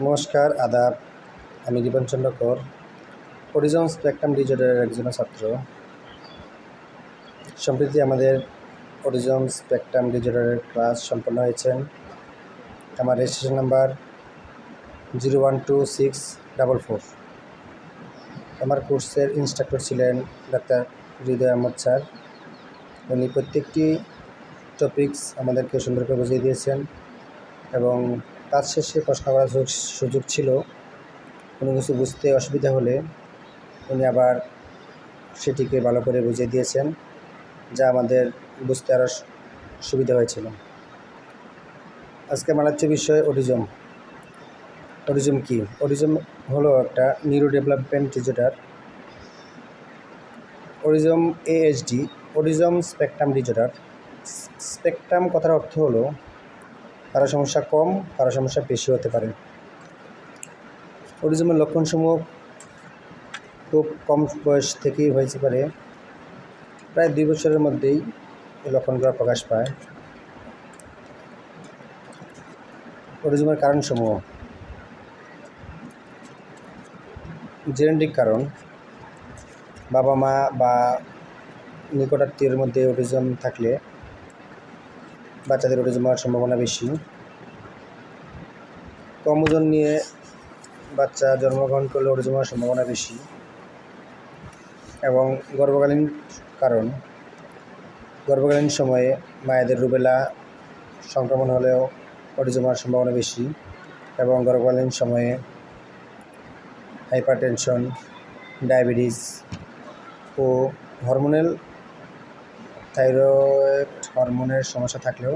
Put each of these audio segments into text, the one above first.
নমস্কার, আদাব। আমি রিপন চন্দ্র কর, অটিজম স্পেকট্রাম ডিজঅর্ডারের একজন ছাত্র। সম্প্রতি আমাদের অটিজম স্পেকট্রাম ডিজঅর্ডারের ক্লাস সম্পন্ন হয়েছে। আমার রেজিস্ট্রেশন নাম্বার 012644। আমার কোর্সের ইনস্ট্রাক্টর ছিলেন ডাক্তার হৃদয় আহমদ স্যার। উনি প্রত্যেকটি টপিকস আমাদেরকে সুন্দর করে বুঝিয়ে দিয়েছেন এবং কাজ শেষে প্রশ্ন করার সুযোগ ছিল। কোনো কিছু বুঝতে অসুবিধা হলে উনি আবার সেটিকে ভালো করে বুঝিয়ে দিয়েছেন, যা আমাদের বুঝতে আরও সুবিধা হয়েছিল। আজকে আমার আলোচ্য বিষয় অটিজম। অটিজম কী? অটিজম হলো একটা neuro development disorder. Autism ASD, autism spectrum disorder. Spectrum কথার অর্থ হলো কারো সমস্যা কম, কারো সমস্যা বেশি হতে পারে। অটিজমের লক্ষণসমূহ খুব কম বয়স থেকেই হয়েছে পারে, প্রায় 2 বছরের মধ্যেই এই লক্ষণগুলো প্রকাশ পায়। অটিজমের কারণসমূহ: জেনেটিক কারণ, বাবা মা বা নিকটাত্মীয়ের মধ্যে অটিজম থাকলে বাচ্চাদের অটিজম হওয়ার সম্ভাবনা বেশি। কম ওজন নিয়ে বাচ্চা জন্মগ্রহণ করলে অটিজম হওয়ার সম্ভাবনা বেশি। এবং গর্ভকালীন কারণ, গর্ভকালীন সময়ে মায়েদের রুবেলা সংক্রমণ হলেও অটিজম হওয়ার সম্ভাবনা বেশি। এবং গর্ভকালীন সময়ে হাইপারটেনশন, ডায়াবেটিস ও থাইরয়েড হরমোনের সমস্যা থাকলেও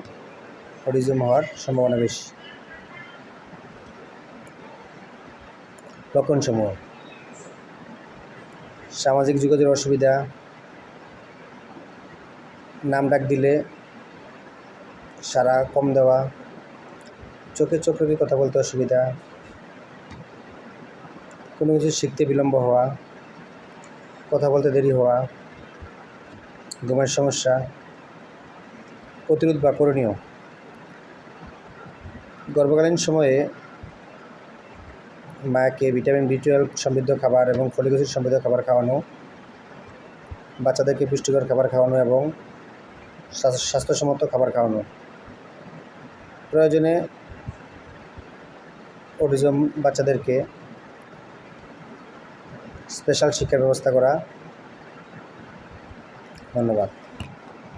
অটিজম হওয়ার সম্ভাবনা বেশি। লক্ষণসমূহ: সামাজিক যোগাযোগের অসুবিধা, নাম ডাক দিলে সাড়া কম দেওয়া, চোখে চোখ রেখে কথা বলতে অসুবিধা, কোনো কিছু শিখতে বিলম্ব হওয়া, কথা বলতে দেরি হওয়া, ঘুমের সমস্যা। প্রতিরোধ বা করণীয়: গর্ভকালীন সময়ে মাকে ভিটামিন B12 সমৃদ্ধ খাবার এবং ফলিক অ্যাসিড সমৃদ্ধ খাবার খাওয়ানো, বাচ্চাদেরকে পুষ্টিকর খাবার খাওয়ানো এবং স্বাস্থ্যসম্মত খাবার খাওয়ানো। প্রয়োজনে অটিজম বাচ্চাদেরকে স্পেশাল শিক্ষার ব্যবস্থা করা। ধন্যবাদ।